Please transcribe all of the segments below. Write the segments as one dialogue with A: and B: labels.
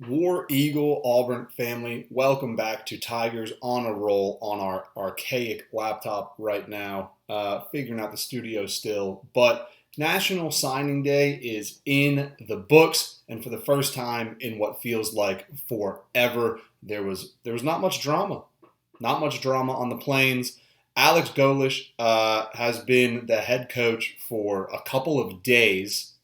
A: War Eagle Auburn family, welcome back to Tigers on a Roll on our archaic laptop right now. Figuring out the studio still, but National Signing Day is in the books, and for the first time in what feels like forever, there was not much drama, on the plains. Alex Golesh has been the head coach for a couple of days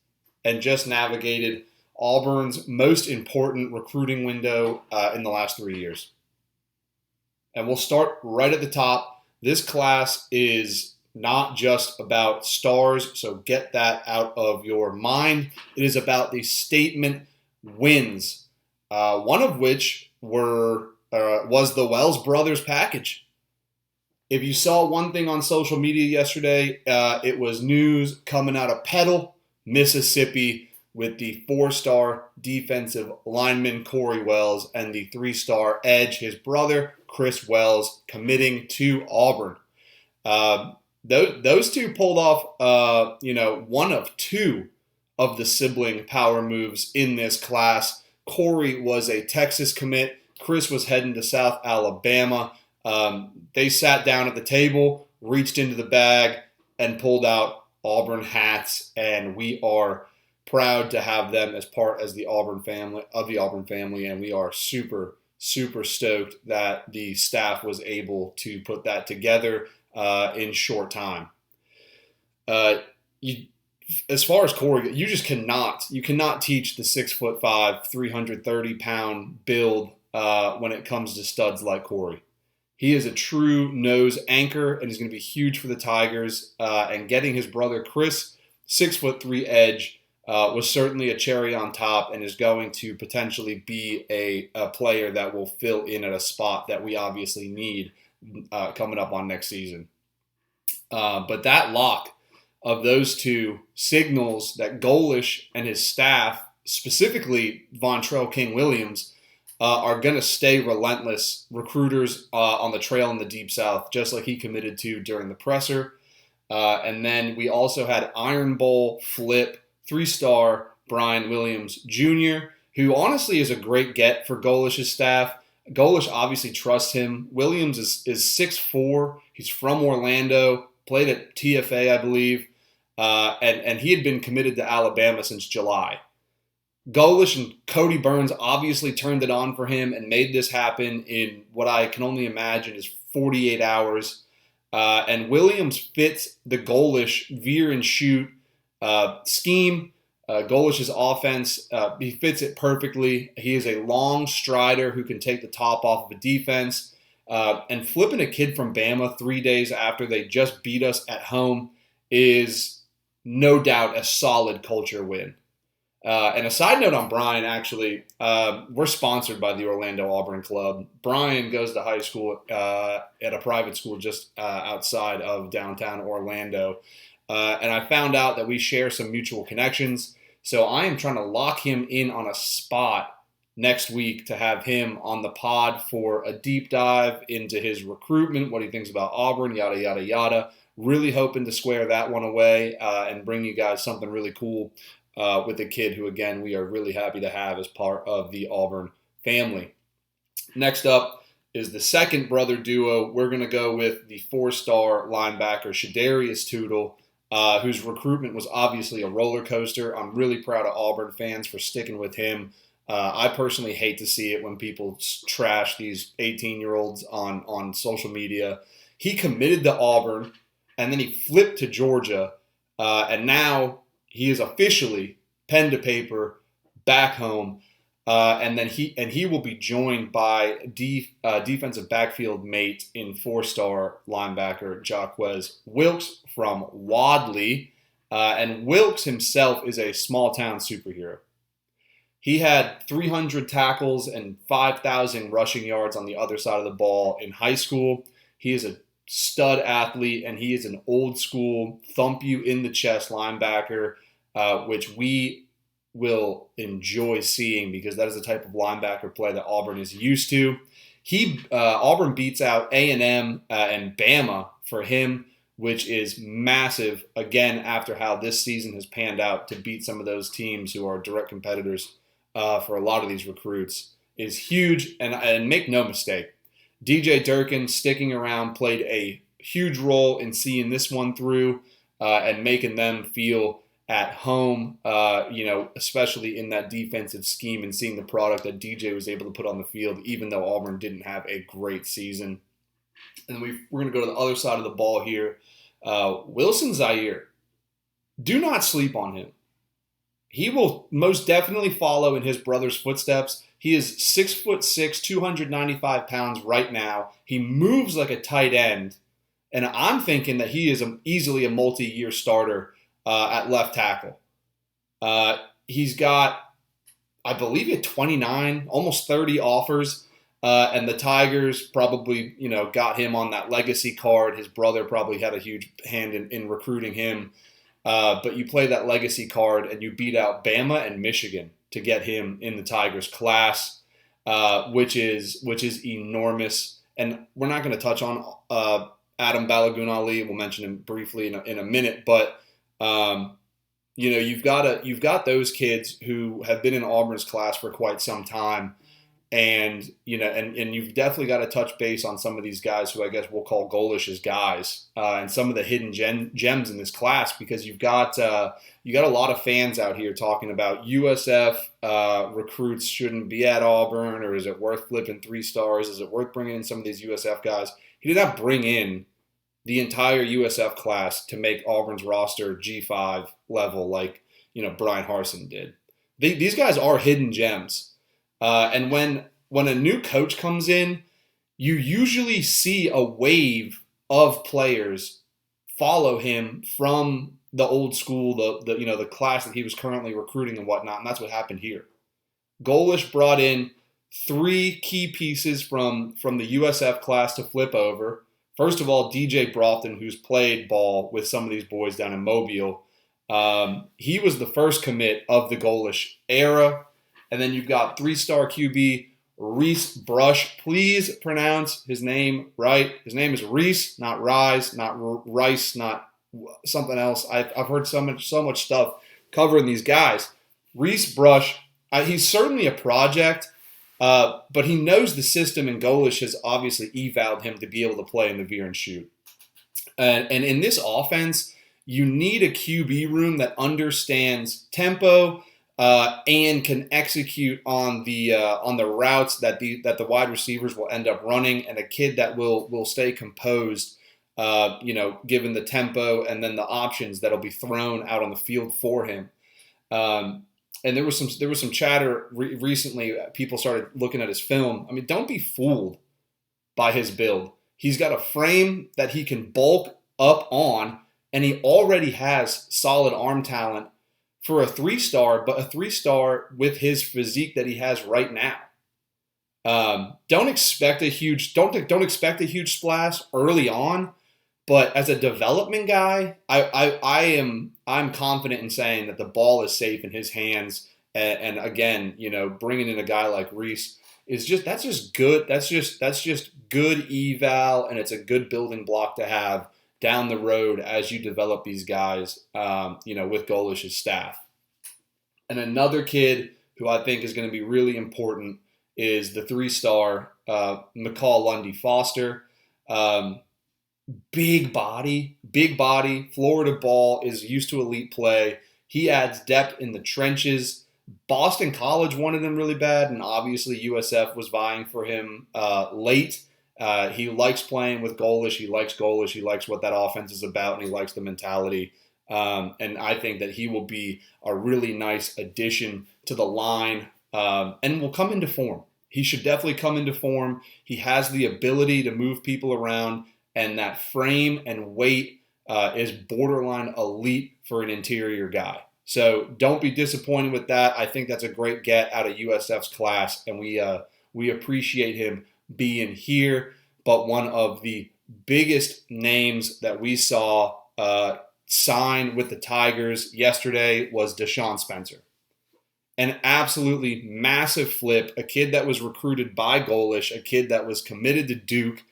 A: and just navigated Auburn's most important recruiting window in the last 3 years. And we'll start right at the top. This class is not just about stars, so get that out of your mind. It is about the statement wins, one of which was the Wells Brothers package. If you saw one thing on social media yesterday, it was news coming out of Petal, Mississippi, with the 4-star defensive lineman Corey Wells and the 3-star edge, his brother Chris Wells, committing to Auburn. Those two pulled off, one of two of the sibling power moves in this class. Corey was a Texas commit. Chris was heading to South Alabama. They sat down at the table, reached into the bag, and pulled out Auburn hats, and we are proud to have them as part of the Auburn family, and we are super stoked that the staff was able to put that together in short time. As far as Corey, you cannot teach the 6'5", 330-pound build when it comes to studs like Corey. He is a true nose anchor, and he's going to be huge for the Tigers. And getting his brother Chris, 6'3" edge, was certainly a cherry on top, and is going to potentially be a player that will fill in at a spot that we obviously need coming up on next season. But that lock of those two signals that Golesh and his staff, specifically Vontrell King-Williams, are going to stay relentless recruiters on the trail in the Deep South, just like he committed to during the presser. And then we also had Iron Bowl flip 3-star Brian Williams Jr., who honestly is a great get for Golesh's staff. Golesh obviously trusts him. Williams is 6'4". He's from Orlando, played at TFA, I believe, and he had been committed to Alabama since July. Golesh and Cody Burns obviously turned it on for him and made this happen in what I can only imagine is 48 hours. And Williams fits the Golesh veer and shoot scheme. Golesh's offense, he fits it perfectly. He is a long strider who can take the top off of a defense. And flipping a kid from Bama 3 days after they just beat us at home is no doubt a solid culture win. And a side note on Brian, actually, we're sponsored by the Orlando Auburn Club. Brian goes to high school at a private school just outside of downtown Orlando. And I found out that we share some mutual connections. So I am trying to lock him in on a spot next week to have him on the pod for a deep dive into his recruitment, what he thinks about Auburn, yada, yada, yada. Really hoping to square that one away and bring you guys something really cool with a kid who, again, we are really happy to have as part of the Auburn family. Next up is the second brother duo. We're going to go with the 4-star linebacker, Shadarius Tootle, whose recruitment was obviously a roller coaster. I'm really proud of Auburn fans for sticking with him. I personally hate to see it when people trash these 18-year-olds on social media. He committed to Auburn, and then he flipped to Georgia, and now he is officially pen to paper back home, and then he will be joined by defensive backfield mate in 4-star linebacker Jaquez Wilkes from Wadley, and Wilkes himself is a small town superhero. He had 300 tackles and 5,000 rushing yards on the other side of the ball in high school. He is a stud athlete, and he is an old school thump you in the chest linebacker, which we will enjoy seeing because that is the type of linebacker play that Auburn is used to. Auburn beats out A&M and Bama for him, which is massive, again, after how this season has panned out to beat some of those teams who are direct competitors for a lot of these recruits is huge. And make no mistake, DJ Durkin sticking around played a huge role in seeing this one through and making them feel at home, especially in that defensive scheme and seeing the product that DJ was able to put on the field, even though Auburn didn't have a great season. And we're going to go to the other side of the ball here. Wilson Zaire, do not sleep on him. He will most definitely follow in his brother's footsteps. He is 6'6", 295 pounds right now. He moves like a tight end. And I'm thinking that he is easily a multi-year starter at left tackle. He's got, I believe, 29, almost 30 offers. And the Tigers probably, got him on that legacy card. His brother probably had a huge hand in recruiting him. But you play that legacy card and you beat out Bama and Michigan to get him in the Tigers class, which is enormous. And we're not going to touch on Adam Balagoon Ali. We'll mention him briefly in a minute, but you've got those kids who have been in Auburn's class for quite some time, and you've definitely got to touch base on some of these guys who I guess we'll call Golesh's guys, and some of the hidden gems in this class, because you got a lot of fans out here talking about USF recruits shouldn't be at Auburn, or is it worth flipping 3 stars? Is it worth bringing in some of these USF guys? He did not bring in the entire USF class to make Auburn's roster G5 level like Brian Harsin did. These guys are hidden gems, and when a new coach comes in, you usually see a wave of players follow him from the old school, the class that he was currently recruiting and whatnot, and that's what happened here. Golesh brought in 3 key pieces from the USF class to flip over. First of all, DJ Broughton, who's played ball with some of these boys down in Mobile. He was the first commit of the Golesh era. And then you've got 3-star QB Reese Brush. Please pronounce his name right. His name is Reese, not Rise, not Rice, not something else. I've heard so much stuff covering these guys. Reese Brush, he's certainly a project. But he knows the system, and Golesh has obviously evaled him to be able to play in the veer and shoot. And in this offense, you need a QB room that understands tempo and can execute on the routes that the wide receivers will end up running, and a kid that will stay composed, given the tempo and then the options that'll be thrown out on the field for him. And there was some chatter recently. People started looking at his film. I mean, don't be fooled by his build. He's got a frame that he can bulk up on, and he already has solid arm talent for a 3-star, but a 3-star with his physique that he has right now. Don't expect a huge splash early on, but as a development guy, I'm confident in saying that the ball is safe in his hands. And again, bringing in a guy like Reese that's just good. That's just good eval, and it's a good building block to have down the road as you develop these guys, with Golesh's staff. And another kid who I think is going to be really important is the 3-star McCall Lundy Foster. Big body, Florida ball, is used to elite play. He adds depth in the trenches. Boston College wanted him really bad, and obviously USF was vying for him late. He likes playing with Golesh. He likes Golesh. He likes what that offense is about, and he likes the mentality. And I think that he will be a really nice addition to the line, and will come into form. He should definitely come into form. He has the ability to move people around, and that frame and weight is borderline elite for an interior guy. So don't be disappointed with that. I think that's a great get out of USF's class, and we appreciate him being here. But one of the biggest names that we saw sign with the Tigers yesterday was Deshaun Spencer. An absolutely massive flip, a kid that was recruited by Golesh, a kid that was committed to Duke,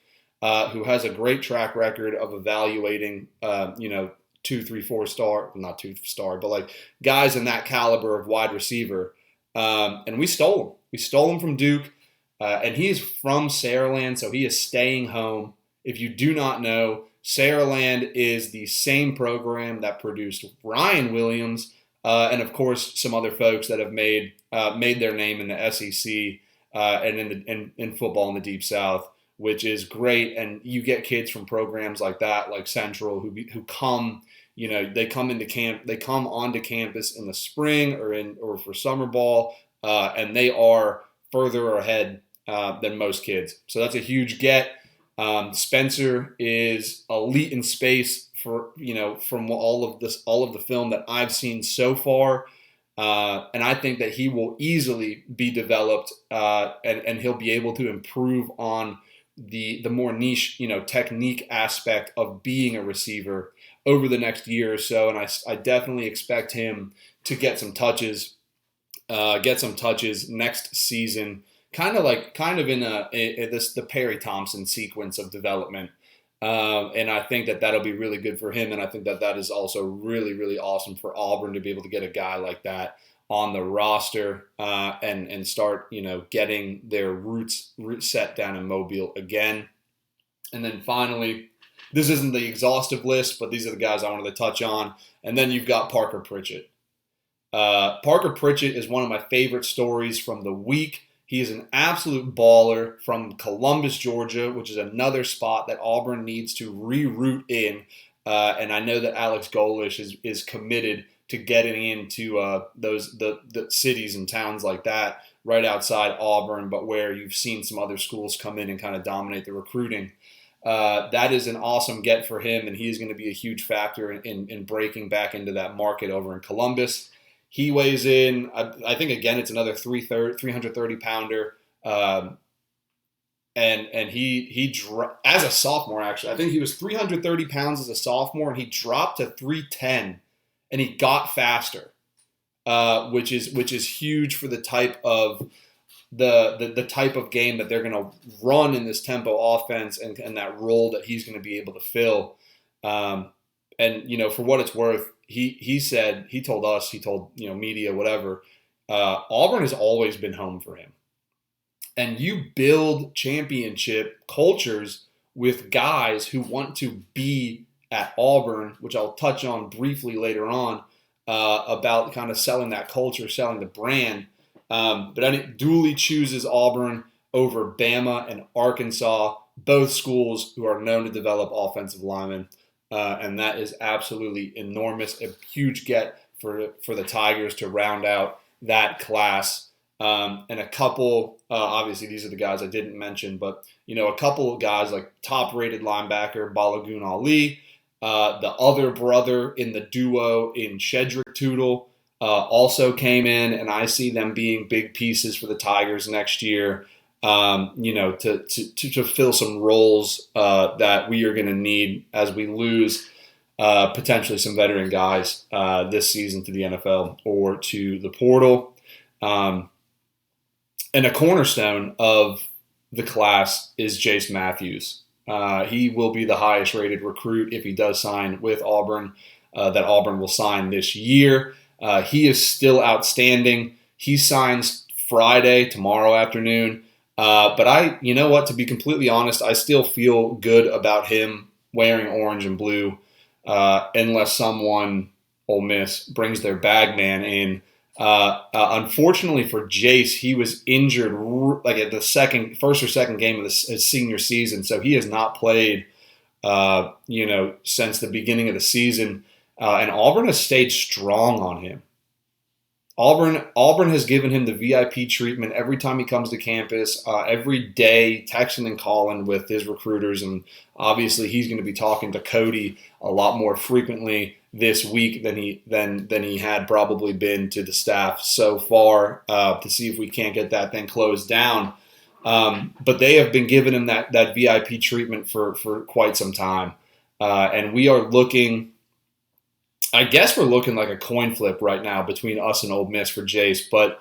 A: who has a great track record of evaluating, 2, 3, 4 star, not 2-star, but like guys in that caliber of wide receiver. and we stole him. We stole him from Duke, and he is from Saraland, so he is staying home. If you do not know, Saraland is the same program that produced Ryan Williams, and of course some other folks that have made their name in the SEC and in football in the Deep South, which is great. And you get kids from programs like that, like Central, who come. They come into camp. They come onto campus in the spring or for summer ball, and they are further ahead than most kids. So that's a huge get. Spencer is elite in space from all of the film that I've seen so far, and I think that he will easily be developed, and he'll be able to improve on the more niche technique aspect of being a receiver over the next year or so. And I definitely expect him to get some touches next season, kind of in the Perry Thompson sequence of development. And I think that that'll be really good for him. And I think that that is also really, really awesome for Auburn to be able to get a guy like that on the roster, and start, getting their roots set down in Mobile again. And then finally, this isn't the exhaustive list, but these are the guys I wanted to touch on. And then you've got Parker Pritchett. Parker Pritchett is one of my favorite stories from the week. He is an absolute baller from Columbus, Georgia, which is another spot that Auburn needs to reroute in. And I know that Alex Golesh is committed to getting into the cities and towns like that right outside Auburn, but where you've seen some other schools come in and kind of dominate the recruiting. That is an awesome get for him, and he's going to be a huge factor in breaking back into that market over in Columbus. He weighs in, I think, again, it's another 330-pounder. And he as a sophomore, actually, I think he was 330 pounds as a sophomore, and he dropped to 310, and he got faster, which is huge for the type of the type of game that they're going to run in this tempo offense, and that role that he's going to be able to fill. And for what it's worth, he told media, whatever, Auburn has always been home for him. And you build championship cultures with guys who want to be at Auburn, which I'll touch on briefly later on, about kind of selling that culture, selling the brand. But I think Dooley chooses Auburn over Bama and Arkansas, both schools who are known to develop offensive linemen. And that is absolutely enormous, a huge get for the Tigers to round out that class. And a couple, obviously these are the guys I didn't mention, but a couple of guys like top-rated linebacker Balagoon Ali, the other brother in the duo in Shedrick Tootle, also came in, and I see them being big pieces for the Tigers next year. To fill some roles that we are going to need as we lose potentially some veteran guys this season to the NFL or to the portal. And a cornerstone of the class is Jace Matthews. He will be the highest rated recruit if he does sign with Auburn, that Auburn will sign this year. He is still outstanding. He signs Friday, tomorrow afternoon. But to be completely honest, I still feel good about him wearing orange and blue, unless someone, Ole Miss, brings their bag man in. Unfortunately for Jace, he was injured like at the first or second game of his senior season, so he has not played, since the beginning of the season. And Auburn has stayed strong on him. Auburn has given him the VIP treatment every time he comes to campus, every day, texting and calling with his recruiters, and obviously he's going to be talking to Cody a lot more frequently this week than he had probably been to the staff so far, to see if we can't get that thing closed down. But they have been giving him that VIP treatment for quite some time, and we are looking. I guess we're looking like a coin flip right now between us and Ole Miss for Jace, but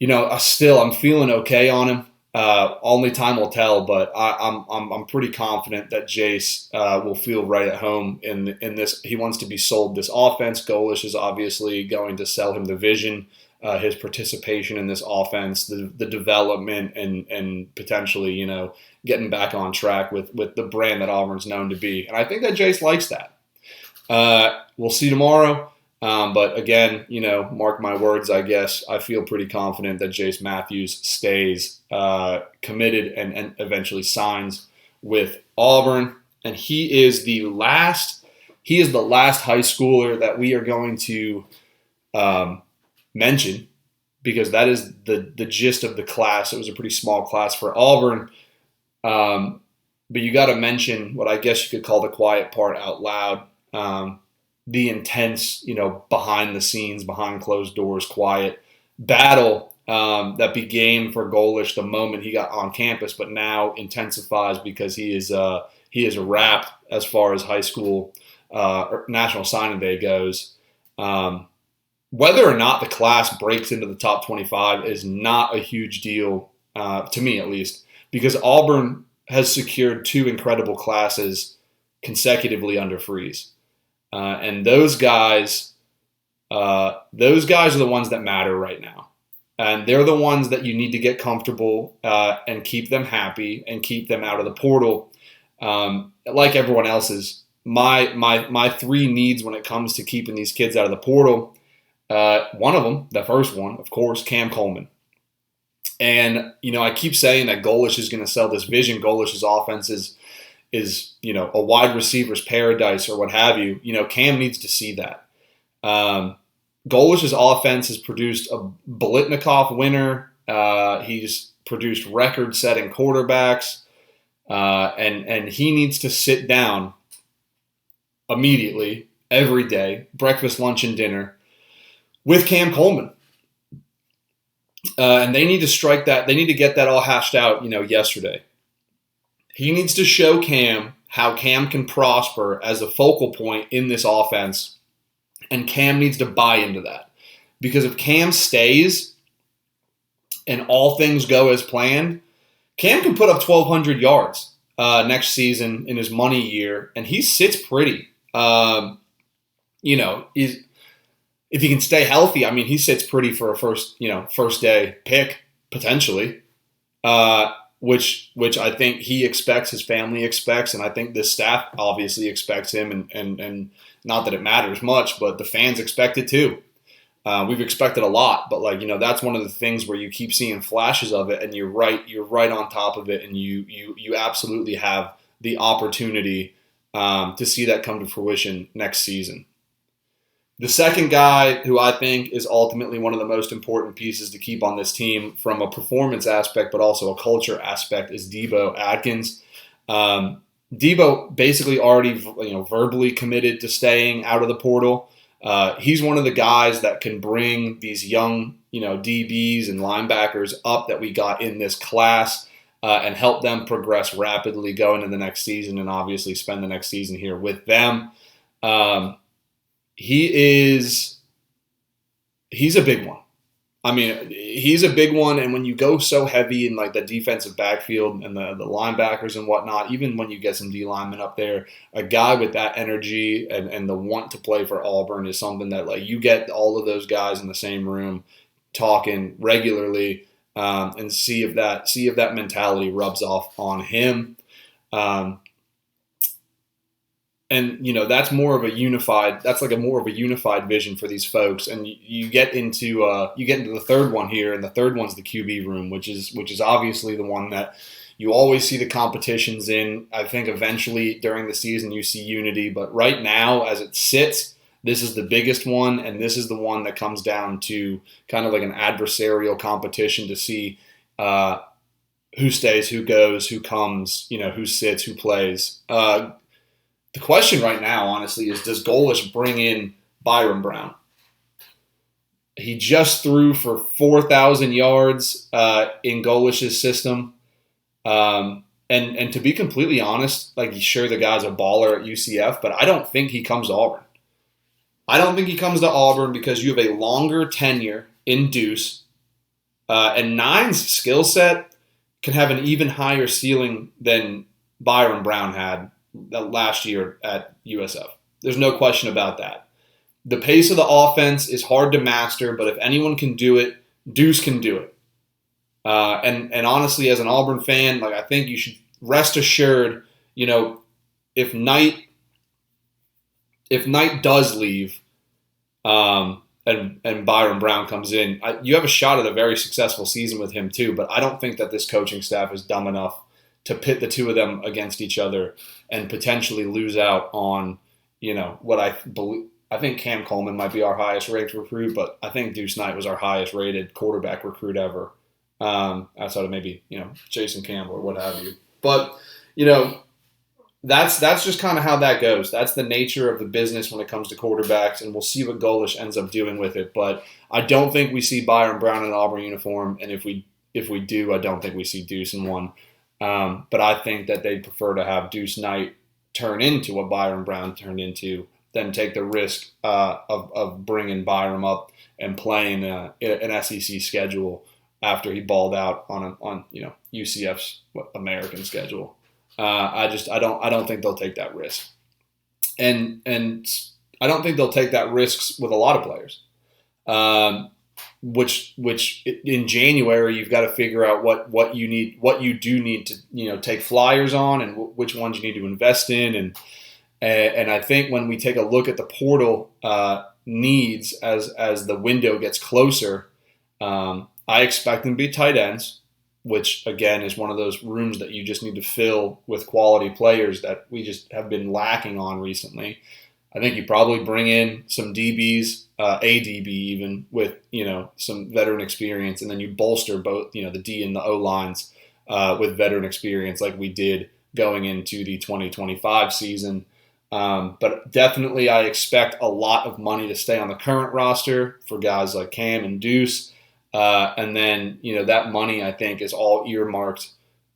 A: I'm feeling okay on him. Only time will tell, but I'm pretty confident that Jace will feel right at home in this. He wants to be sold this offense. Golesh is obviously going to sell him the vision his participation in this offense, the development, and potentially, getting back on track with the brand that Auburn's known to be. And I think that Jace likes that. We'll see tomorrow. But again, mark my words, I guess. I feel pretty confident that Jace Matthews stays committed and eventually signs with Auburn. And he is the last high schooler that we are going to mention, because that is the gist of the class. It was a pretty small class for Auburn. But you got to mention what I guess you could call the quiet part out loud. The intense, behind the scenes, behind closed doors, quiet battle that began for Golesh the moment he got on campus, but now intensifies because he is wrapped as far as high school National Signing Day goes. Whether or not the class breaks into the top 25 is not a huge deal, to me at least, because Auburn has secured 2 incredible classes consecutively under Freeze. And those guys are the ones that matter right now. And they're the ones that you need to get comfortable and keep them happy and keep them out of the portal. Like everyone else's, my 3 needs when it comes to keeping these kids out of the portal, one of them, the first one, of course, Cam Coleman. And, I keep saying that Golesh is going to sell this vision. Golesh's offense is a wide receiver's paradise or what have you. Cam needs to see that. Golesh's offense has produced a Biletnikoff winner. He's produced record-setting quarterbacks. And he needs to sit down immediately, every day, breakfast, lunch, and dinner, with Cam Coleman. And they need to strike that. They need to get that all hashed out, yesterday. He needs to show Cam how Cam can prosper as a focal point in this offense, and Cam needs to buy into that. Because if Cam stays and all things go as planned, Cam can put up 1,200 yards next season in his money year, and he sits pretty. If he can stay healthy, he sits pretty for a first day pick potentially. Which I think he expects, his family expects, and I think this staff obviously expects him, and not that it matters much, but the fans expect it too. We've expected a lot, but that's one of the things where you keep seeing flashes of it, and you're right on top of it, and you absolutely have the opportunity to see that come to fruition next season. The second guy who I think is ultimately one of the most important pieces to keep on this team from a performance aspect, but also a culture aspect, is Debo Atkins. Debo basically already, verbally committed to staying out of the portal. He's one of the guys that can bring these young, DBs and linebackers up that we got in this class and help them progress rapidly going into the next season, and obviously spend the next season here with them. He's a big one. He's a big one, and when you go so heavy in the defensive backfield and the linebackers and whatnot, even when you get some D linemen up there, a guy with that energy and the want to play for Auburn is something that you get all of those guys in the same room talking regularly, and see if that mentality rubs off on him. And that's more of a unified. That's a more of a unified vision for these folks. And you get into the third one here, and the third one's the QB room, which is obviously the one that you always see the competitions in. I think eventually during the season you see unity, but right now as it sits, this is the biggest one, and this is the one that comes down to kind of like an adversarial competition to see who stays, who goes, who comes, who sits, who plays. The question right now, honestly, is does Golesh bring in Byron Brown? He just threw for 4,000 yards in Golesh's system. And to be completely honest, sure, the guy's a baller at UCF, but I don't think he comes to Auburn. I don't think he comes to Auburn because you have a longer tenure in Deuce, and Nine's skill set can have an even higher ceiling than Byron Brown had last year at USF. There's no question about that. the pace of the offense is hard to master, but if anyone can do it, Deuce can do it. And honestly, as an Auburn fan, like I think you should rest assured, if Knight does leave, and Byron Brown comes in, you have a shot at a very successful season with him too. But I don't think that this coaching staff is dumb enough to pit the two of them against each other and potentially lose out on, what I believe. I think Cam Coleman might be our highest rated recruit, but I think Deuce Knight was our highest rated quarterback recruit ever, outside of maybe Jason Campbell or what have you. But that's just kind of how that goes. That's the nature of the business when it comes to quarterbacks, and we'll see what Golesh ends up doing with it. But I don't think we see Byron Brown in an Auburn uniform, and if we do, I don't think we see Deuce in one. But I think that they'd prefer to have Deuce Knight turn into what Byron Brown turned into than take the risk of bringing Byron up and playing an SEC schedule after he balled out on UCF's American schedule. I don't think they'll take that risk, and I don't think they'll take that risk with a lot of players. Which in January you've got to figure out what you do need to take flyers on, and which ones you need to invest in, and I think when we take a look at the portal needs as the window gets closer, I expect them to be tight ends, which again is one of those rooms that you just need to fill with quality players that we just have been lacking on recently. I think you probably bring in some DBs, a DB even, with some veteran experience, and then you bolster both the D and the O lines with veteran experience like we did going into the 2025 season. But definitely I expect a lot of money to stay on the current roster for guys like Cam and Deuce. And then, that money, I think, is all earmarked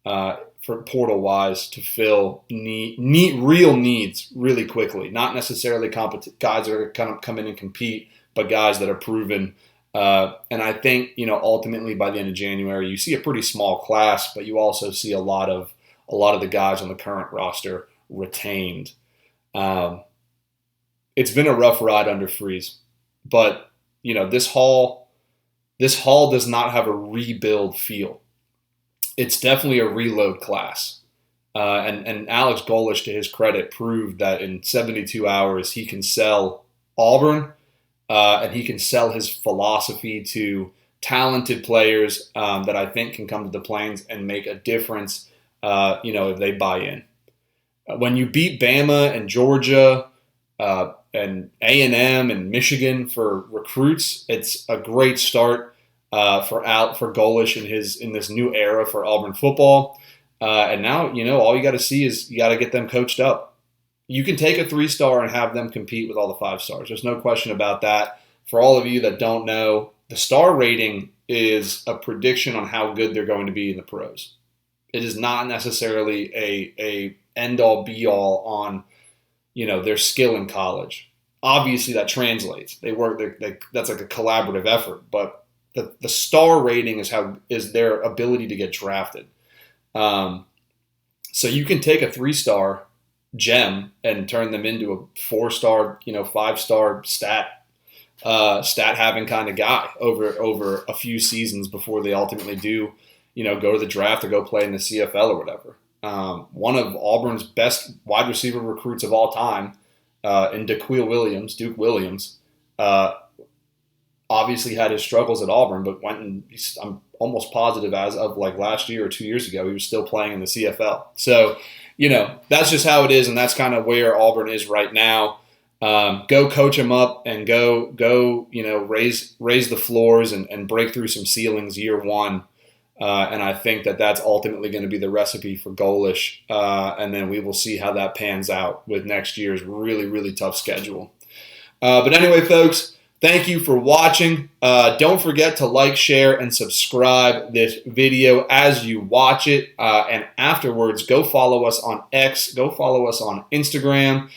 A: for portal-wise to fill real needs really quickly. Not necessarily guys that are going to come in and compete, but guys that are proven. And I think, ultimately by the end of January, you see a pretty small class, but you also see a lot of the guys on the current roster retained. It's been a rough ride under Freeze, but, this Hall does not have a rebuild feel. It's definitely a reload class. And Alex Golesh, to his credit, proved that in 72 hours he can sell Auburn, and he can sell his philosophy to talented players that I think can come to the Plains and make a difference, if they buy in. When you beat Bama and Georgia and A&M and Michigan for recruits, it's a great start for Golesh in this new era for Auburn football. And now, all you got to see is you got to get them coached up. You can take a 3-star and have them compete with all the 5-stars. There's no question about that. For all of you that don't know, the star rating is a prediction on how good they're going to be in the pros. It is not necessarily a end-all, be-all on, their skill in college. Obviously, that translates. They work. That's like a collaborative effort. But the star rating is their ability to get drafted. So you can take a 3-star gem and turn them into a 4-star, 5-star stat having kind of guy over a few seasons before they ultimately do, go to the draft or go play in the CFL or whatever. One of Auburn's best wide receiver recruits of all time, in Duke Williams, obviously had his struggles at Auburn, but went and I'm almost positive as of like last year or 2 years ago, he was still playing in the CFL. So, that's just how it is, and that's kind of where Auburn is right now. Go coach them up and go raise the floors and break through some ceilings year one. And I think that that's ultimately going to be the recipe for Golesh. And then we will see how that pans out with next year's really, really tough schedule. But anyway, folks, thank you for watching. Don't forget to like, share, and subscribe this video as you watch it. And afterwards, go follow us on X. Go follow us on Instagram.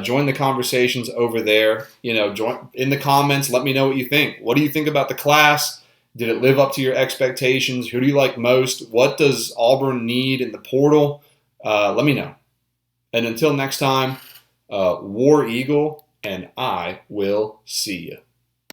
A: Join the conversations over there. Join in the comments. Let me know what you think. What do you think about the class? Did it live up to your expectations? Who do you like most? What does Auburn need in the portal? Let me know. And until next time, War Eagle and I will see you.